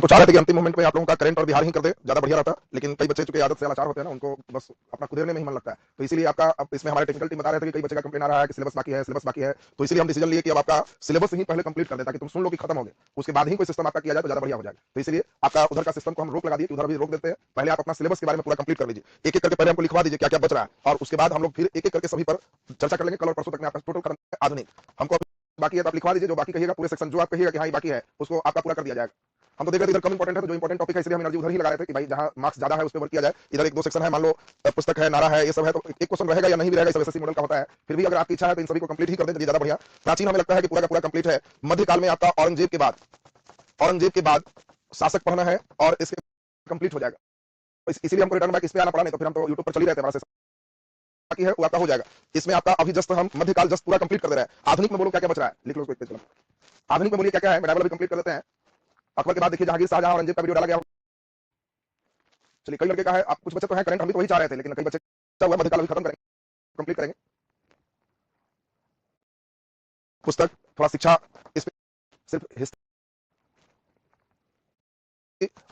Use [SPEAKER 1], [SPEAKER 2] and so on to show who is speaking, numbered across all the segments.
[SPEAKER 1] उनको चाह रहे थे कि अंतिम मोमेंट में आप लोगों का करंट और बिहार ही कर दे, ज्यादा बढ़िया रहता, लेकिन कई बच्चे चूंकि आदत से लाचार होते हैं ना, उनको बस अपना कुदेरने में ही मन लगता है। तो इसीलिए आपका अब इसमें हमारे टेक्निकल टीम बता रहे थे कि कई बच्चे का कंप्लेन आ रहा है कि सिलेबस बाकी है, सिलेबस बाकी है। तो इसलिए हम डिसीजन लिए कि अब आपका सिलेबस ही पहले कंप्लीट कर दे, ताकि तुम सुन लो कि खत्म हो गए, उसके बाद ही कोई सिस्टम आपका किया जाए तो ज्यादा बढ़िया हो जाएगा। तो इसलिए आपका उधर का सिस्टम को हम रोक लगा दिए कि उधर अभी रोक देते हैं, पहले आप अपना सिलेबस के बारे में पूरा कंप्लीट कर लीजिए, एक एक करके पहले हमको लिखवा दीजिए क्या क्या बच रहा है, और उसके बाद हम लोग फिर एक एक करके सभी पर चर्चा कर लेंगे। कल और परसों तक में आपका टोटल खत्म है आधुनिक। हमको बाकी है तो आप लिखवा दीजिए जो बाकी कहिएगा, पूरे सेक्शन जो आप कहिएगा कि हाँ बाकी है उसको आपका पूरा कर दिया जाएगा। हम तो देख रहे थे इधर कम इंपॉर्टेंट है, तो जो इंपॉर्टेंट टॉपिक है इसलिए हम एनर्जी उधर ही लगा रहे थे कि भाई जहां मार्क्स ज्यादा है उस पर वर्क किया जाए। इधर एक दो सेक्शन है, मान लो पुस्तक है, नारा है, ये सब है, तो एक क्वेश्चन रहेगा या नहीं भी रहेगा, सब एसएससी मॉडल का होता है। फिर भी अगर आपकी इच्छा है तो इन सभी को कंप्लीट ही कर दें तो ज्यादा बढ़िया। प्राचीन हमें लगता है कि पूरा का पूरा कंप्लीट है। मध्यकाल में आपका औरंगजेब के बाद शासक पढ़ना है और इसके कंप्लीट हो जाएगा। इसीलिए हमको रिटर्न बैक इस पे आना पड़ा, नहीं तो फिर हम तो यूट्यूब पर चल ही रहे थे हमारा बाकी है वो आपका हो जाएगा। इसमें आपका अभी जस्ट हम मध्यकाल जस्ट पूरा कंप्लीट कर दे रहे हैं। आधुनिक में बोलो क्या क्या बच रहा है, लिख लो उसको। आधुनिक में बोलिए क्या क्या है, मेडावल अभी कंप्लीट कर देते हैं। अकबर के बाद देखिए जहांगीर शाहजहां औरंगजेब का वीडियो डाला गया। चलिए कई लड़के का है, आप कुछ बच्चे तो हैं करंट, हम भी तो वही चाह रहे थे, लेकिन कई बच्चे हुआ मध्यकाल अभी खत्म करेंगे, कंप्लीट करेंगे। पुस्तक थोड़ा शिक्षा, इस पे सिर्फ हिस्ट्री,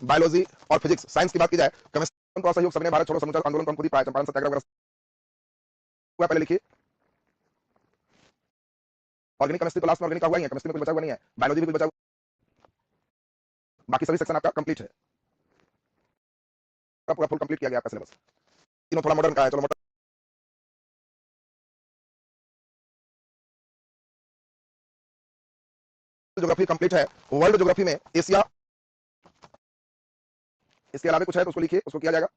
[SPEAKER 1] बायोलॉजी और फिजिक्स, साइंस की बात की जाए, केमिस्ट्री थोड़ा सहयोग, सबने भारत छोड़ो समुद्र आंदोलन को हम खुद ही पाया, चंपारण सत्याग्रह वगैरह पहले लिखिए। ऑर्गेनिक केमिस्ट्री तो लास्ट में ऑर्गेनिक का हुआ ही है, केमिस्ट्री में कुछ बचा हुआ नहीं है, बायोलॉजी भी कुछ बचा हुआ, बाकी सभी सेक्शन आपका कंप्लीट है, पूरा फुल कंप्लीट किया गया आपका सिलेबस। तीनों थोड़ा मॉडर्न का है, चलो मॉडर्न ज्योग्राफी कंप्लीट है। वर्ल्ड ज्योग्राफी में एशिया, इसके अलावा कुछ है तो उसको लिखिए, उसको किया जाएगा।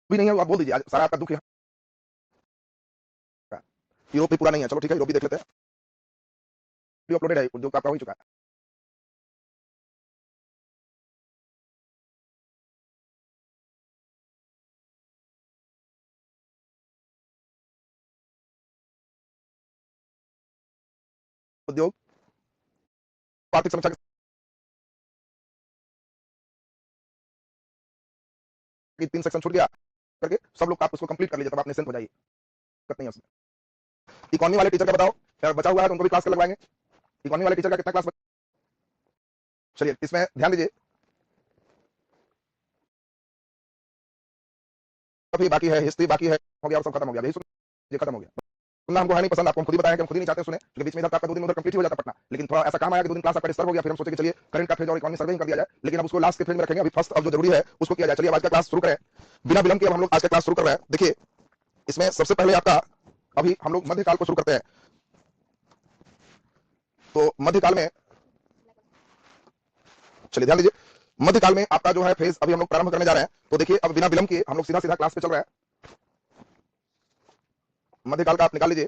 [SPEAKER 1] भी नहीं है आप बोल दीजिए, सारा आपका दुख है। यूरोप भी पूरा नहीं है, चलो ठीक है यूरोप भी देख लेते हैं, अपलोडेड है, उद्योग आपका हो चुका है। उद्योग आर्थिक समीक्षा की 3 सेक्शन छूट गया करके सब लोग आप उसको कंप्लीट कर लीजिए, तब आप निश्चिंत हो जाइए, दिक्कत नहीं है उसमें। इकोनॉमी वाले टीचर का बताओ, बचा हुआ है तो उनको भी क्लास कर लगवाएंगे। इकोनॉमी वाले टीचर का कितना क्लास चलिए इसमें ध्यान दीजिए, अभी बाकी है, हिस्ट्री बाकी है, हो गया, सब खत्म हो गया, ये खत्म हो गया। सुनना हमको है नहीं पसंद, आपको हम खुद ही बताया कि हम खुद ही नहीं चाहते सुने, क्योंकि बीच में इधर आपका 2 दिन उधर कंप्लीट हो जाता पटना, लेकिन थोड़ा ऐसा काम आया कि 2 दिन क्लास आपका डिस्टर्ब हो गया, फिर हम सोचे कि चलिए करंट का फेज और इकोनॉमी सर्वे ही कर दिया जाए, लेकिन अब उसको लास्ट के फेज में रखेंगे, अभी फर्स्ट अब जो जरूरी है उसको किया जाए। चलिए आज का क्लास शुरू करें बिना विलंब के, हम लोग आज का क्लास शुरू कर रहे हैं। देखिए इसमें सबसे पहले आपका अभी हम लोग मध्यकाल को शुरू करते हैं। तो मध्यकाल में चलिए ध्यान दीजिए, मध्यकाल में आपका जो है फेज अभी हम लोग प्रारंभ करने जा रहे हैं। तो देखिए अब बिना विलंब के हम लोग सीधा सीधा क्लास पे चल रहे हैं। मध्यकाल का आप निकाल लीजिए,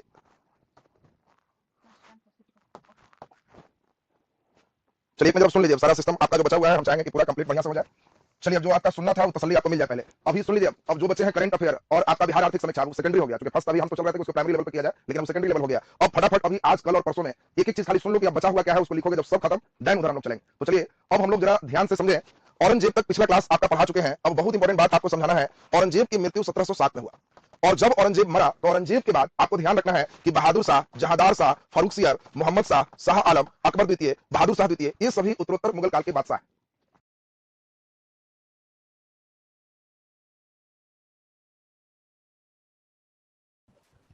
[SPEAKER 1] चलिए एक मिनट सुन लीजिए, सारा सिस्टम आपका जो बचा हुआ है हम चाहेंगे कि पूरा कंप्लीट बढ़िया से हो जाए। चलिए अब जो आपका सुनना था वो तसल्ली आपको मिल जाए, पहले अभी सुन लीजिए। अब जो बच्चे हैं करंट अफेयर और आपका बिहार आर्थिक समीक्षा वो सेकेंडरी हो गया, क्योंकि फर्स्ट अभी हम तो चल रहे थे उसको प्राइमरी लेवल पर किया जाए, लेकिन अब सेकेंडरी लेवल हो गया। अब फटाफट अभी आज कल और परसों में एक एक चीज खाली सुन लो कि अब बचा हुआ क्या है, उसको लिखोगे, जब सब खत्म देन उधर हम लोग चलेंगे। तो चलिए अब हम लोग जरा ध्यान से समझें। औरंगजेब तक पिछला क्लास आपका पढ़ा चुके हैं, अब बहुत इंपॉर्टेंट बात आपको समझाना है। औरंगजेब की मृत्यु 1707 में हुआ, और जब औरंगजेब मरा तो औरंगजेब के बाद आपको ध्यान रखना है कि बहादुर शाह, जहांदार शाह, फारूक सियर, मोहम्मद शाह, शाह आलम, अकबर द्वितीय, बहादुर शाह द्वितीय, ये सभी उत्तरोत्तर मुगल काल के बादशाह।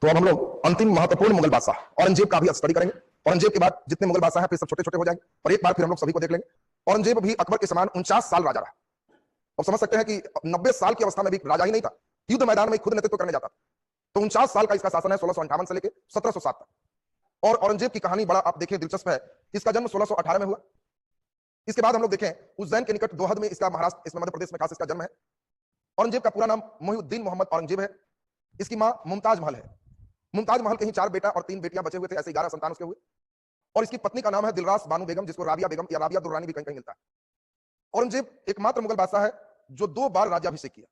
[SPEAKER 1] तो अब हम लोग अंतिम महत्वपूर्ण मुगल बादशाह औरंगजेब का भी स्टडी करेंगे। औरंगजेब के बाद जितने मुगल बादशाह हैं फिर सब छोटे छोटे हो जाएंगे, और एक बार फिर हम लोग सभी को देख लेंगे। औरंगजेब भी अकबर के समान 49 साल राजा रहा। अब समझ सकते हैं कि 90 साल की अवस्था में भी राजा ही नहीं था, युद्ध मैदान में खुद नेतृत्व करने जाता था। तो 49 साल का इसका शासन है, 1658 से लेकर 1707 तक। और औरंगजेब की कहानी बड़ा आप देखें दिलचस्प है। इसका जन्म 1618 में हुआ। इसके बाद हम लोग देखें उज्जैन के निकट दोहद में इसका, महाराष्ट्र इसमें मध्य प्रदेश में खास इसका जन्म है। औरंगजेब का पूरा नाम मोहिउद्दीन मोहम्मद औरंगजेब है। इसकी मां मुमताज महल है। मुमताज महल के ही 4 बेटा और 3 बेटियां बचे हुए थे, ऐसे 11 संतान उसके हुए। और इसकी पत्नी का नाम है दिलरास बानू बेगम, जिसको राबिया बेगम या राबिया दुर्रानी भी कहीं कहीं मिलता है। औरंगजेब एकमात्र मुगल बादशाह है जो 2 बार राज्याभिषेक किया।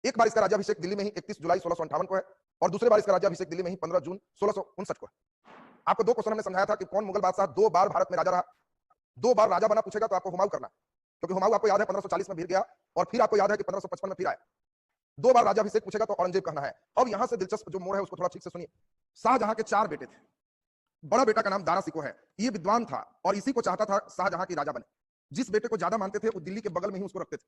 [SPEAKER 1] एक बार इसका राज्याभिषेक दिल्ली में ही 31 जुलाई 1658 को है, और दूसरे बार इसका राज्याभिषेक दिल्ली में ही 15 जून 1659 को है। आपको 2 क्वेश्चन हमने समझाया था कि कौन मुगल बादशाह 2 बार भारत में राजा रहा। 2 बार राजा बना पूछेगा तो आपको हुमायूं करना, क्योंकि हुमायूं आपको याद है 1540 में गिर गया, और फिर आपको याद है कि 1555 में फिर आया। 2 बार राज्याभिषेक पूछेगा तो औरंगजेब कहना है। अब यहां से दिलचस्प जो मोड़ है उसको थोड़ा ठीक से सुनिए। शाहजहां के 4 बेटे थे, बड़ा बेटा का नाम दारा सिको है। ये विद्वान था और इसी को चाहता था शाहजहां की राजा बने। जिस बेटे को ज्यादा मानते थे वो दिल्ली के बगल में ही उसको रखते थे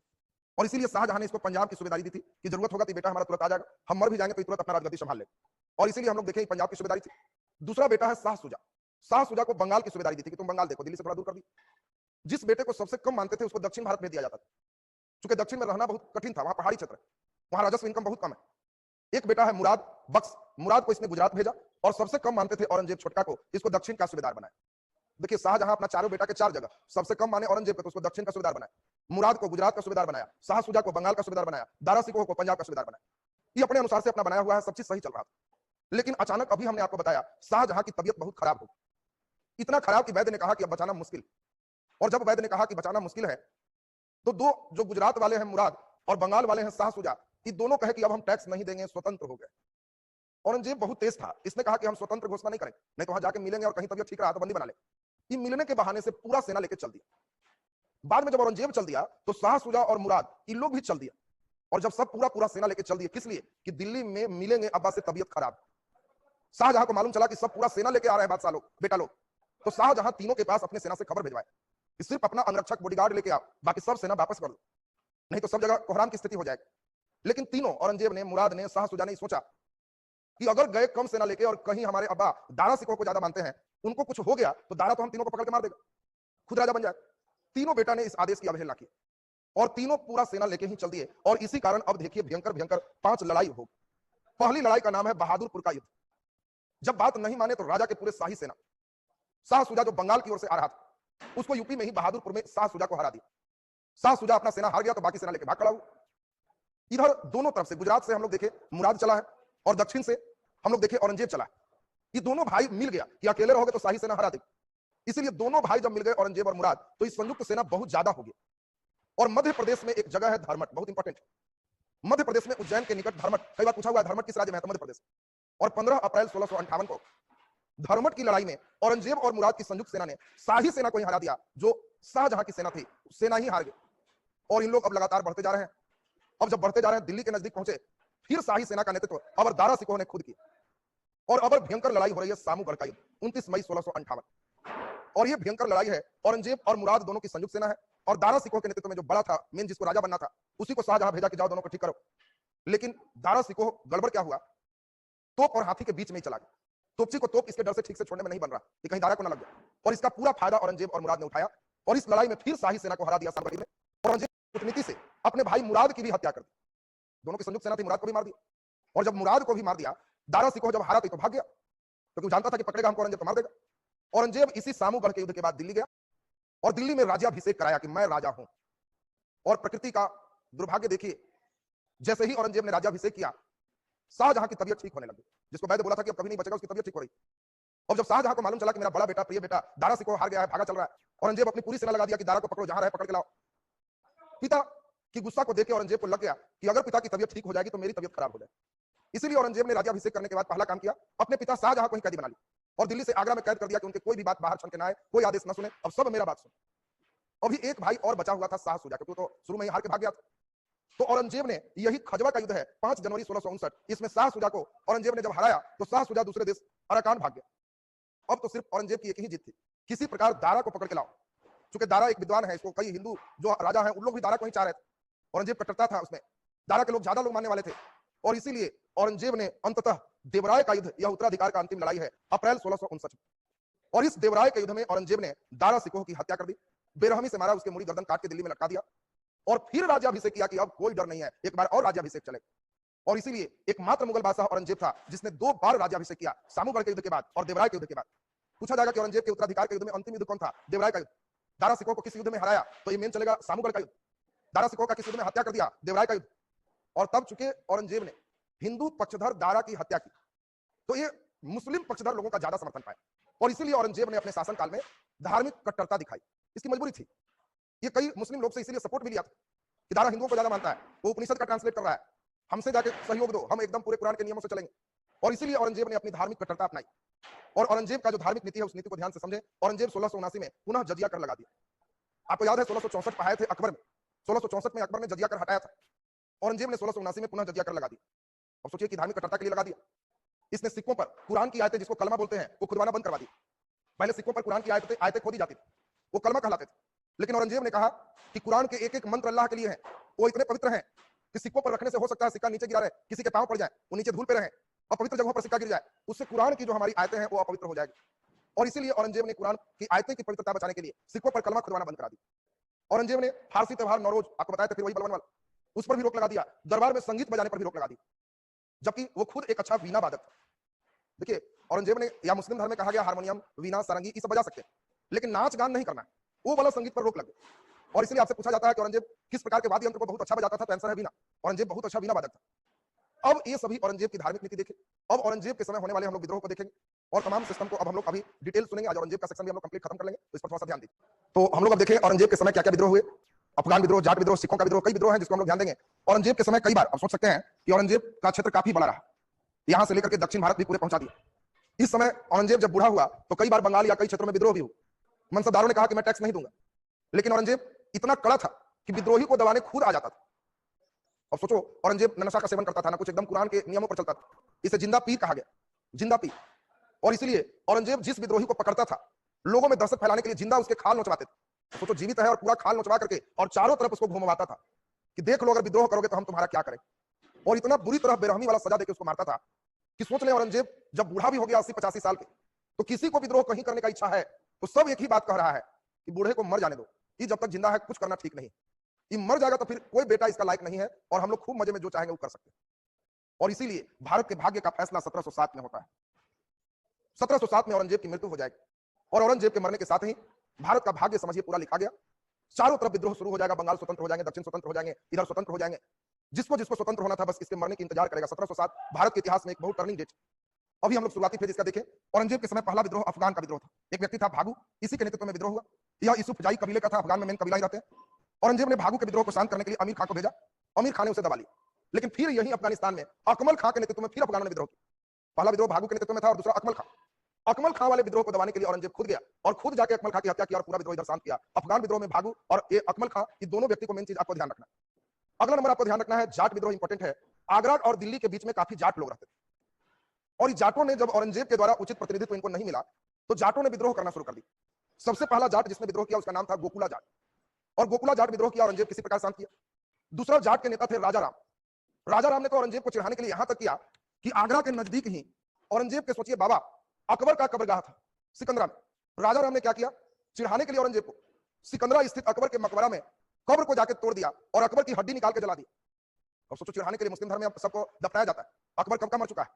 [SPEAKER 1] और इसीलिए शाहजहां ने इसको पंजाब की सूबेदारी दी थी कि जरूरत होगा तो बेटा हमारा तुरंत आ जाएगा, हम मर भी जाएंगे तो तुरंत अपना राजगद्दी संभाल ले। और इसीलिए हम लोग देखें पंजाब की सूबेदारी थी। दूसरा बेटा है शाह सुजा। शाह सुजा को बंगाल की सूबेदारी दी थी कि तुम बंगाल देखो, दिल्ली से थोड़ा दूर कर दी। जिस बेटे को सबसे कम मानते थे उसको दक्षिण भारत में दिया जाता था, क्योंकि दक्षिण में रहना बहुत कठिन था, वहां पहाड़ी क्षेत्र है, वहां राजस्व इनकम बहुत कम है। एक बेटा है मुराद बख्श, मुराद को इसने गुजरात भेजा और सबसे कम मानते थे औरंगजेब छोटका को, इसको दक्षिण का सूबेदार बनाया। देखिए शाहजहां अपना चारों बेटा के चार जगह, सबसे कम माने औरंगजेब को तो उसको दक्षिण का सूबेदार बनाया, मुराद को गुजरात का सूबेदार बनाया, शाह सुजा को बंगाल का सूबेदार बनाया, दारा सिकोह को पंजाब का सूबेदार बनाया। ये अपने अनुसार से अपना बनाया हुआ है, सब चीज सही चल रहा था। लेकिन अचानक अभी हमने आपको बताया शाहजहां की तबीयत बहुत खराब हो गई, इतना खराब कि वैद्य ने कहा कि अब बचाना मुश्किल। और जब वैद्य ने कहा कि बचाना मुश्किल है तो दो जो गुजरात वाले हैं मुराद और बंगाल वाले हैं शाह सुजा, ये दोनों कहे कि अब हम टैक्स नहीं देंगे, स्वतंत्र हो गए। औरंगजेब बहुत तेज था, इसने कहा कि हम स्वतंत्र घोषणा नहीं करें, नहीं तो वहां जाके मिलेंगे और कहीं तबीयत ठीक रहा तो बंदी बना ले। ये मिलने के बहाने से पूरा सेना लेके चल दिया। बाद में जब औरंगजेब चल दिया तो शाह सुजा और मुराद ये लोग भी चल दिया। और जब सब पूरा सेना लेके चल दिए, किस लिए? कि दिल्ली में मिलेंगे अब्बा से तबीयत खराब। शाहजहां को मालूम चला कि सब पूरा सेना लेके आ रहे हैं बादशाह लोग, बेटा लोग, तो शाहजहां तीनों के पास अपने सेना से खबर भिजवाए, सिर्फ अपना अंगरक्षक बॉडीगार्ड लेके आओ, बाकी सब सेना वापस कर दो, नहीं तो सब जगह कोहराम की स्थिति हो जाएगी। लेकिन तीनों, औरंगजेब ने, मुराद ने, शाह सुजा ने सोचा कि अगर गए कम सेना लेके और कहीं हमारे अब्बा दारा सिकोह को ज्यादा मानते हैं, उनको कुछ हो गया तो दारा तो हम तीनों को पकड़ के मार देगा, खुद राजा बन जाए। तीनों बेटा ने इस आदेश की अवहेलना की और तीनों पूरा सेना लेके ही चल दिए। और इसी कारण अब देखिए भयंकर भयंकर 5 लड़ाई हो। पहली लड़ाई का नाम है बहादुरपुर का युद्ध। जब बात नहीं माने तो राजा के पूरे शाही सेना, शाह सुजा जो बंगाल की ओर से आ रहा था, उसको यूपी में ही बहादुरपुर में शाह सुजा को हरा दिया। शाह सुजा अपना सेना हार गया तो बाकी सेना लेके भाग खड़ा हुआ। इधर दोनों तरफ से, गुजरात से हम लोग देखे मुराद चला है और दक्षिण से हम लोग देखे औरंगजेब चला है। ये दोनों भाई मिल गया कि अकेले रहोगे तो शाही सेना हरा देगी, इसीलिए दोनों भाई जब मिल गए औरंगजेब और मुराद, तो इस संयुक्त सेना बहुत ज्यादा हो गई। और मध्य प्रदेश में एक जगह है धर्मट, बहुत इंपॉर्टेंट। मध्य प्रदेश में उज्जैन के निकट धर्मट, कई बार पूछा हुआ है धर्मट किस राज्य में है, तो मध्य प्रदेश। और 15 अप्रैल 1658 को धर्मट की लड़ाई में औरंगजेब और मुराद की संयुक्त सेना ने शाही सेना को ही हरा दिया, जो शाहजहां की सेना थी, सेना ही हार गई। और इन लोग अब लगातार बढ़ते जा रहे हैं। अब जब बढ़ते जा रहे हैं, दिल्ली के नजदीक पहुंचे, फिर शाही सेना का नेतृत्व अबर दारा सिकोह ने खुद किया। और अबर भयंकर लड़ाई हो रही है सामूगढ़ का युद्ध, 29 मई 1658। और ये भयंकर लड़ाई है, औरंगजेब और मुराद दोनों की संयुक्त सेना है। और दारा सिकोह के नेतृत्व में जो बड़ा था, मेन जिसको राजा बनना था, उसी को शाहजहां भेजा कि जाओ दोनों को ठीक करो। लेकिन दारा सिकोह गड़बड़ क्या हुआ, तोप और हाथी के बीच में ही चला गया। तोपची को तोप इसके डर से ठीक से छोड़ने में नहीं बन रहा कि कहीं दारा को ना लग जाए। और इसका पूरा फायदा औरंगजेब और मुराद ने उठाया और इस लड़ाई में फिर शाही सेना को हरा दिया सामगढ़ी में। औरंगजेब कूटनीति से अपने भाई मुराद की भी हत्या कर दी। दोनों की संयुक्त सेना थी, मुराद को भी मार दिया। और जब मुराद को भी मार दिया, दारा सिकोह जब हारा तो भाग गया, क्योंकि जानता था कि पकड़ेगा हमको औरंगजेब तो मार देगा। औरंगजेब इसी सामूगढ़ के युद्ध के बाद दिल्ली गया और दिल्ली में राज्याभिषेक कराया कि मैं राजा हूं। और प्रकृति का दुर्भाग्य देखिए, जैसे ही औरंगजेब ने राज्याभिषेक किया, शाहजहां की तबीयत ठीक होने लगी। जिसको वैद्य बोला था कि अब कभी नहीं बचेगा, उसकी तबीयत ठीक हो रही। और जब शाहजहां को मालूम चला कि मेरा बड़ा बेटा, प्रिय बेटा दारा सिकोह हार गया है, भागा चल रहा है, औरंगजेब अपनी पूरी सेना लगा दिया कि दारा को पकड़ो, जहां रहे पकड़ के लाओ। पिता की गुस्सा को देख के औरंगजेब को लग गया कि अगर पिता की तबीयत ठीक हो जाएगी तो मेरी तबीयत खराब हो जाएगी। इसीलिए औरंगजेब ने राज्याभिषेक करने के बाद पहला काम किया, अपने पिता शाहजहां को ही कैदी बना लिया और दिल्ली से आगरा में कैद कर दिया कि उनके कोई भी बात बाहर छन के ना आए, कोई आदेश ना सुने, अब सब मेरा बात सुने। अभी एक भाई और बचा हुआ था शाह सुजा, क्योंकि तो शुरू में ही हार के भाग गया था। तो औरंगजेब ने, यही खजवा का युद्ध है, 5 जनवरी 1659, इसमें शाह सुजा को औरंगजेब ने जब हराया तो शाह सुजा दूसरे देश अराकान भाग गया। अब तो सिर्फ औरंगजेब की एक ही जीत थी, किसी प्रकार दारा को पकड़ के लाओ। क्योंकि दारा एक विद्वान है, इसको कई हिंदू जो राजा हैं उन लोग भी दारा को ही चाह रहे थे। औरंगजेब कट्टरता था उसमें, दारा के लोग ज्यादा लोग मानने वाले थे। और इसीलिए औरंगजेब ने अंततः देवराय का युद्ध, यह उत्तराधिकार का अंतिम लड़ाई है, अप्रैल 1659 में। और इस देवराय के युद्ध में औरंगजेब ने दारा सिकोह की हत्या कर दी, बेरहमी से मारा, उसके मुड़ी गर्दन काट के दिल्ली में लटका दिया। और फिर राज्याभिषेक किया कि अब कोई डर नहीं है, एक बार और राज्याभिषेक चलेगा। और इसीलिए एकमात्र मुगल बादशाह औरंगजेब था जिसने 2 बार राज्याभिषेक किया, सामूगढ़ के युद्ध के बाद और देवराय के युद्ध के बाद। पूछा जाएगा कि औरंगजेब के उत्तराधिकार के युद्ध में अंतिम युद्ध कौन था? देवराय का युद्ध। दारा सिकोह को किस युद्ध में हराया? तो ये मेन चलेगा सामूगढ़ का युद्ध। दारा सिकोह का किस युद्ध में हत्या कर दिया? देवराय का युद्ध। और तब चूंकि औरंगजेब ने हिंदू पक्षधर दारा की हत्या की, तो ये मुस्लिम पक्षधर लोगों का ज्यादा समर्थन पाया। और इसीलिए औरंगजेब ने अपने शासनकाल में धार्मिक कट्टरता दिखाई, इसकी मजबूरी थी। ये कई मुस्लिम लोग से इसीलिए सपोर्ट भी लिया था कि दारा हिंदुओं को ज्यादा मानता है, वो उपनिषद का ट्रांसलेट कर रहा है, हमसे जाके सहयोग दो, हम एकदम पूरे कुरान के नियमों से चलेंगे। और इसीलिए औरंगजेब ने अपनी धार्मिक कट्टरता अपनाई। और औरंगजेब का जो धार्मिक नीति है, उस नीति को ध्यान से समझें। औरंगजेब 1679 में पुनः जजिया कर लगा दिया। आपको याद है 1664 पढ़ाए थे अकबर में, 1664 में अकबर ने जजिया कर हटाया था, औरंगजेब ने 1679 में पुनः जजिया कर लगा दिया। अब सोचिए कि धार्मिक कट्टरता के लिए लगा दिया। इसने सिखों पर कुरान की आयतें, जिसको कलमा बोलते हैं, वो खुदवाना बंद करवा दी। पहले सिखों पर कुरान की आयतें आयतें खोदी जाती थी, वो कलमा कहलाते थे। लेकिन औरंगजेब ने कहा कि कुरान के एक एक मंत्र अल्लाह के लिए हैं, वो इतने पवित्र हैं कि सिक्कों पर रखने से हो सकता है सिक्का नीचे गिरा रहे, किसी के पांव पड़ जाए, वो नीचे धूल पे रहे, अपवित्र जगहों पर सिक्का गिर जाए, उससे कुरान की जो हमारी आयतें हैं वो अपवित्र हो जाएगी। और इसीलिए औरंगजेब ने कुरान की आयतें की पवित्रता बचाने के लिए सिक्कों पर कलमा खुदवाना बंद करा दी। औरंगजेब ने फारसी त्योहार नौरोज, आपको बताया था, फिर वही बलवन वाला, उस पर भी रोक लगा दिया। दरबार में संगीत बजाने पर भी रोक लगा दी, जबकि वो खुद एक अच्छा वीणा वादक था। देखिए, औरंगजेब ने, या मुस्लिम धर्म में कहा गया हारमोनियम, वीणा, सारंगी ये सब बजा सकते हैं, लेकिन नाच गान नहीं करना है, वो वाला संगीत पर रोक लग गई। और इसलिए आपसे पूछा जाता है कि औरंगजेब किस प्रकार के वाद्य यंत्र को बहुत अच्छा बजाता था, तो आंसर है वीणा। औरंगजेब बहुत अच्छा वीणा वादक था। अब ये सभी औरंगजेब की धार्मिक नीति देखें। अब औरंगजेब के समय होने वाले हम लोग विद्रोह को देखेंगे और तमाम सिस्टम को अब हम लोग अभी डिटेल सुनेंगे। आज औरंगजेब का सेक्शन भी हम लोग कंप्लीट खत्म कर लेंगे, तो इस पर थोड़ा सा ध्यान दीजिए। तो हम लोग अब देखें औरंगजेब के समय क्या क्या विद्रोह हुए। अफगान विद्रोह, जाट विद्रोह, सिखों का विद्रोह, कई विद्रोह हैं जिसको हम लोग ध्यान देंगे। औरंगजेब के समय कई बार आप सोच सकते हैं कि औरंगजेब का क्षेत्र काफी बड़ा रहा, यहां से लेकर के दक्षिण भारत भी पूरे पहुंचा दिया। इस समय औरंगजेब जब बूढ़ा हुआ तो कई बार बंगाल या कई क्षेत्रों में विद्रोह भी हुआ। मनसबदारों ने कहा कि मैं टैक्स नहीं दूंगा, लेकिन औरंगजेब इतना कड़ा था कि विद्रोही को दबाने खुद आ जाता था। अब सोचो, औरंगजेब नशा का सेवन करता था, ना कुछ एकदम कुरान के नियमों पर चलता था। इसे जिंदा पीर कहा गया, जिंदा पीर। और इसलिए औरंगजेब जिस विद्रोही को पकड़ता था, लोगों में दहशत फैलाने के लिए जिंदा उसके खाल नोचवाते थे। सोचो, जीवित है और पूरा खाल नोचवा करके और चारों तरफ उसको घुमवाता था कि देख लो, अगर विद्रोह करोगे तो हम तुम्हारा क्या करें। और इतना बुरी तरह बेरहमी वाला सजा देकर उसको मारता था कि सोच ले, औरंगजेब जब बूढ़ा भी हो गया 80-85 साल के, तो किसी को विद्रोह कहीं करने का इच्छा है तो सब एक ही बात कह रहा है कि बूढ़े को मर जाने दो, ये जब तक जिंदा है कुछ करना ठीक नहीं, ये मर जाएगा तो फिर कोई बेटा इसका लायक नहीं है और हम लोग खूब मजे में जो चाहेंगे वो कर सकते हैं। और इसीलिए भारत के भाग्य का फैसला 1707 में होता है। 1707 में औरंगजेब की मृत्यु हो जाएगी और औरंगजेब के मरने के साथ ही भारत का भाग्य समझिए पूरा लिखा गया। चारों तरफ विद्रोह शुरू हो जाएगा, बंगाल स्वतंत्र हो जाएंगे, दक्षिण स्वतंत्र हो जाएंगे, इधर स्वतंत्र हो जाएंगे। जिसको जिसको स्वतंत्र होना था बस इसके मरने की इंतजार करेगा। 1707 भारत के इतिहास में एक बहुत टर्निंग डेट। अभी हम लोग शुरुआती फेज इसका देखें। औरंगजेब के समय पहला विद्रोह अफगान का विद्रोह था। एक व्यक्ति था भागू, इसी के नेतृत्व में विद्रोह हुआ। यह यूसुफ जाई कबीले का था, अफगान में मेन कबीला ही रहते हैं। औरंगजेब ने भागू के विद्रोह को शांत करने के लिए अमीर खां को भेजा, अमीर खां ने उसे दबा लिया। लेकिन फिर यही अफगानिस्तान में अकमल खां के नेतृत्व में फिर अफगानों ने विद्रोह किया। पहला विद्रोह भागू के नेतृत्व में था और दूसरा अकमल खां। अकमल खां वाले विद्रोह को दबाने के लिए औरंगजेब खुद गया और खुद जाके अकमल खां की हत्या की और पूरा विद्रोह इधर शांत किया। अफगान विद्रोह में भागू और ये अकमल खां, ये दोनों व्यक्ति को मेन चीज आपको ध्यान रखना है। अगला नंबर आपको ध्यान रखना है, जाट विद्रोह इंपॉर्टेंट है। आगरा और दिल्ली के बीच में काफी जाट लोग रहते थे और जाटों ने, जब औरंगजेब के द्वारा उचित प्रतिनिधित्व इनको नहीं मिला तो जाटों ने विद्रोह करना शुरू कर दिया। सबसे पहला जाट जिसने विद्रोह किया उसका नाम था गोकुला जाट, और गोकुला जाट विद्रोह किया, औरंगजेब किसी प्रकार शांत किया। दूसरा जाट के नेता थे राजा राम। राजा राम ने तो औरंगजेब को चिढ़ाने के लिए यहां तक किया कि आगरा के नजदीक ही औरंगजेब के, सोचिए, बाबा अकबर का कब्रगाह था सिकंदरा में। राजा राम ने क्या किया, चिढ़ाने के लिए औरंगजेब को सिकंदरा स्थित अकबर के मकबरा में कब्र को जाकर तोड़ दिया और अकबर की हड्डी निकाल के जला दी। अब सोचो, चिढ़ाने के लिए मुस्लिम धर्म में सबको दफनाया जाता है। अकबर कब का मर चुका है,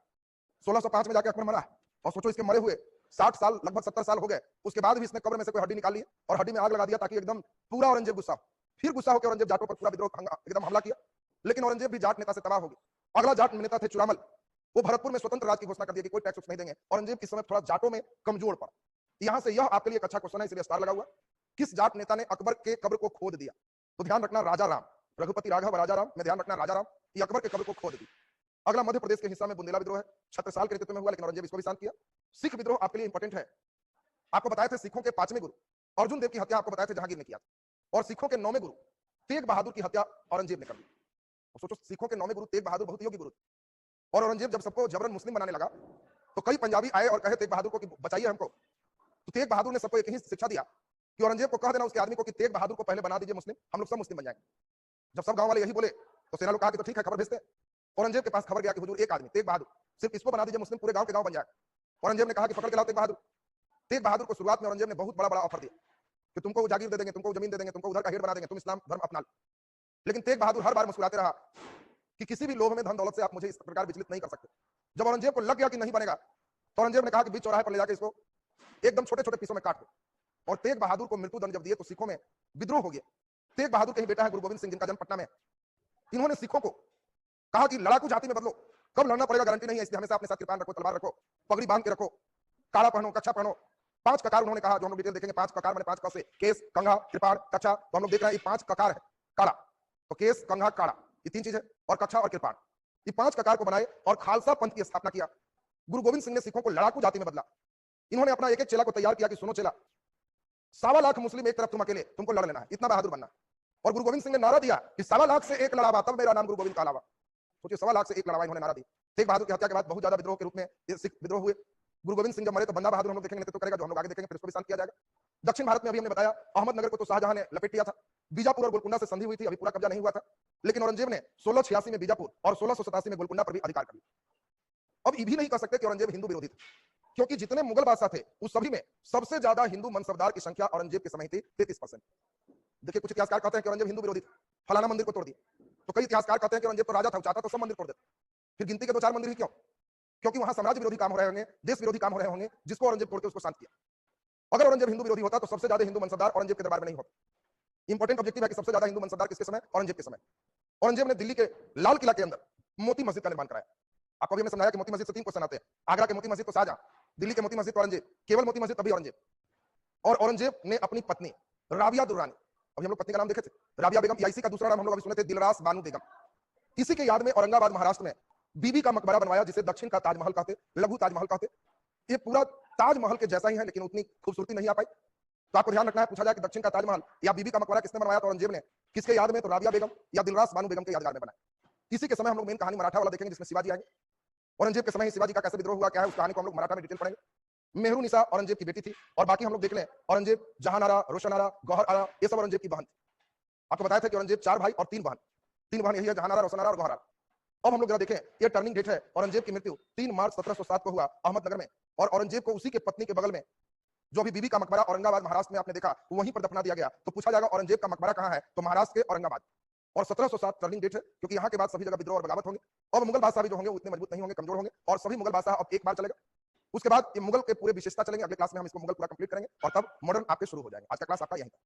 [SPEAKER 1] 1605 में जाके अकबर मरा है। और सोचो, इसके मरे हुए 60 साल, लगभग 70 साल हो गए, उसके बाद भी इसने कब्र में से कोई हड्डी निकाल ली और हड्डी में आग लगा दिया ताकि एकदम पूरा औरंगजेब गुस्सा। फिर गुस्सा होकर औरंगजेब जाटों पर पूरा विद्रोह एकदम हमला किया, लेकिन औरंगजेब भी जाट नेता से तबाह हो गया। अगला जाट नेता थे चुरामल। वो भरतपुर में स्वतंत्र राज की घोषणा कर दिया कि कोई टैक्स नहीं देंगे। औरंगजेब इस समय थोड़ा जाटों में कमजोर पड़ा। यहां से यह आपके लिए एक अच्छा क्वेश्चन है, इसलिए स्टार लगा हुआ, किस जाट नेता ने अकबर के कब्र को खोद दिया? तो ध्यान रखना, राजा राम, रघुपति राघव राजा राम में ध्यान रखना, राजा राम ये अकबर के कब्र को खोद दी। अगला मध्य प्रदेश के हिस्सा में बुंदेला विद्रोह है, छत्रसाल के नेतृत्व में हुआ, लेकिन औरंगजेब इसको भी शांत किया। सिख विद्रोह आपके लिए इंपॉर्टेंट है। आपको बताए थे सिखों के 5वें गुरु अर्जुन देव की हत्या आपको बताए थे जहांगीर ने किया था, और सिखों के 9वें गुरु तेग बहादुर की हत्या औरंगजेब ने कर दी। सोचो, सिखों के 9वें गुरु तेग बहादुर बहुत योग्य गुरु थे, और औरंगजेब जब सबको जबरन मुस्लिम बनाने लगा तो कई पंजाबी आए और कहे तेग बहादुर को कि बचाइए हमको। तो तेग बहादुर ने सबको एक ही शिक्षा दिया कि औरंगजेब को कह देना उसके आदमी को कि तेग बहादुर को पहले बना दीजिए मुस्लिम, हम लोग सब मुस्लिम बन जाएंगे। जब सब गांव वाले यही बोले तो सेना लोग कहा कि तो ठीक है, खबर भेजते हैं। औरंगजेब के पास खबर गया कि हुजूर एक आदमी तेग बहादुर, सिर्फ इसको बना दीजिए मुस्लिम, पूरे गांव के गांव बन जाए। औरंगजेब ने कहा कि पकड़ के लाओ तेग बहादुर। तेग बहादुर को शुरुआत में औरंगजेब ने बहुत बड़ा बड़ा ऑफर दिया कि तुमको जागीर दे देंगे, तुमको जमीन दे देंगे, तुमको उधर का हेड बना देंगे, तुम इस्लाम धर्म अपना लो। लेकिन तेग बहादुर हर बार मुस्कुराते रहा कि किसी भी लोभ में, धन दौलत से आप मुझे इस प्रकार विचलित नहीं कर सकते। जब औरंगजेब को लग गया कि नहीं बनेगा तो औरंगजेब ने कहा कि बीच चौराहे पर ले जाकर इसको एकदम छोटे छोटे पीसों में काट दो। और तेग बहादुर को मृत्युदंड जब दिए तो सिखों में विद्रोह हो गया। तेग बहादुर के ही बेटा है गुरु गोविंद सिंह, जिनका जन्म पटना में। इन्होंने सिखों को कहा कि लड़ाकू जाति में बदलो, कब लड़ना पड़ेगा गारंटी नहीं है, इसलिए हमेशा अपने साथ कृपान रखो, तलवार रखो, पगड़ी बांध के रखो, काला पहनो, कच्छा पहनो। 5 ककार उन्होंने कहा, जो हम लोग डिटेल देखेंगे। 5 ककार मैंने 5 क से केस, कंघा, कृपाण, कच्छा। तो हम लोग देख रहे हैं ये 5 ककार है। काला तो केस, कंघा, काड़ा, ये 3 चीज है, और कच्छा और कृपाण, ये 5 ककार को बनाए और खालसा पंथ की स्थापना किया। गुरु गोविंद सिंह ने सिखों को लड़ाकू जाति में बदला। इन्होंने अपना एक एक चेला को तैयार किया कि सुनो चेला, 1.25 लाख मुस्लिम एक तरफ, तुम अकेले, तुमको लड़ लेना है, इतना बहादुर बनना। और गुरु गोविंद सिंह ने नारा दिया कि 1.25 लाख से एक लड़ावा, तब मेरा नाम गुरु गोविंद का अलावा। सोचिए 1.25 लाख से एक लड़ाई उन्होंने नारा दी। तेग बहादुर की हत्या के बाद बहुत ज्यादा विद्रोह के रूप में ये सिख विद्रोह हुए। गुरु गोविंद सिंह जब मरे तो बंदा बहादुर हम लोग देखेंगे नेतृत्व करेगा, जो हम लोग आगे देखेंगे, फिर उसको भी शांत किया जाएगा। दक्षिण भारत में अभी हमने बताया अहमदनगर को तो शाहजहां ने लपेट लिया था, बीजापुर और गोलकुंडा से संधि हुई थी, अभी पूरा कब्जा नहीं हुआ था, लेकिन औरंगजेब ने 1686 में बीजापुर और 1687 में गोलकुंडा पर भी अधिकार कर लिया। अब ये भी नहीं कह सकते कि औरंगजेब हिंदू विरोधी थे, क्योंकि जितने मुगल बादशाह थे उस सभी में सबसे ज्यादा हिंदू मनसबदार की संख्या औरंगजेब के समय थी 33%। देखिए कुछ इतिहासकार कहते हैं कि औरंगजेब हिंदू विरोधी थे, फलाना मंदिर को तोड़ दिया, तो कई इतिहासकार कहते हैं कि औरंगजेब तो राजा था, चाहता तो सब मंदिर तोड़ देता। फिर गिनती के 2-4 मंदिर ही क्यों? क्योंकि वहां समाज विरोधी काम हो रहे होंगे, देश विरोधी काम हो रहे होंगे, जिसको औरंगजेब तोड़ के उसको शांत किया। अगर औरंगजेब हिंदू विरोधी होता तो सबसे ज्यादा हिंदू मनसबदार औरंगजेब के दरबार में नहीं होता। इंपॉर्टेंट ऑब्जेक्टिव है कि सबसे ज्यादा हिंदू मनसबदार किसके समय? औरंगजेब के समय। औरंगजेब ने दिल्ली के लाल किला के अंदर मोती मस्जिद का निर्माण कराया। आपको भी हमने समझाया कि मोती मस्जिद से 3 क्वेश्चन आते हैं। आगरा के मोती मस्जिद तो शाहजहां, दिल्ली के मोती मस्जिद औरंगजेब, केवल मोती मस्जिद तभी औरंगजेब। और औरंगजेब ने अपनी पत्नी राबिया दुर्रानी, अभी हम लोग पत्नी का नाम देखे थे, राबिया बेगम, या इसी का दूसरा नाम हम लोग अभी सुने थे दिलरास बानू बेगम, इसी के याद में औरंगाबाद महाराष्ट्र में बीबी का मकबरा बनवाया, जिसे दक्षिण का ताजमहल कहते, लघु ताजमहल कहते। ये पूरा ताजमहल के जैसा ही है, लेकिन उतनी खूबसूरती नहीं आ पाई। तो आपको ध्यान रखना है, पूछा जाए कि दक्षिण का ताजमहल या बीबी का मकबरा किसने बनवाया, तो औरंगजेब ने। किसके याद में? तो राबिया बेगम या दिलरास बानू बेगम के यादगार में बनाया। इसी के समय हम लोग मेन कहानी मराठा वाला देखेंगे, जिसमें शिवाजी आएंगे। औरंगजेब के समय ही शिवाजी का कैसे विद्रोह हुआ, क्या है उस कहानी को हम लोग मराठा में डिटेल पढ़ेंगे। मेहरू निसा औरंगजेब की बेटी थी, और बाकी हम लोग देख लें, औरंगजेब जहान आरा, रोशन आरा, गौहर आरा, ये सब औरंगजेब की बहन थी। आपको बताया था कि औरंगजेब 4 भाई और 3 बहन, 3 बहन यही है, जहान आरा, रोशन आरा और गौहर आरा। अब हम लोग जरा देखें, ये टर्निंग डेट है। औरंगजेब की मृत्यु 3 मार्च 1707 को हुआ अहमदनगर में, और औरंगजेब को उसी के पत्नी के बगल में जो अभी बीबी का मकबरा औरंगाबाद महाराष्ट्र में आपने देखा, वहीं पर दफना दिया गया। तो पूछा जाएगा औरंगजेब का मकबरा कहां है, तो महाराष्ट्र के औरंगाबाद। और 1707 टर्निंग डेट है, क्योंकि यहाँ के बाद सभी जगह विद्रोह और बगावत होंगे। अब मुगल बादशाह भी जो होंगे उतने मजबूत नहीं होंगे, कमजोर होंगे, और सभी मुगल बादशाह अब एक बार चलेगा। उसके बाद ये मुगल के पूरे विशेषता चलेंगे। अगले क्लास में हम इसको मुगल पूरा कंप्लीट करेंगे, और तब मॉडर्न आपके शुरू हो जाएंगे। आज का क्लास आपका यहीं था।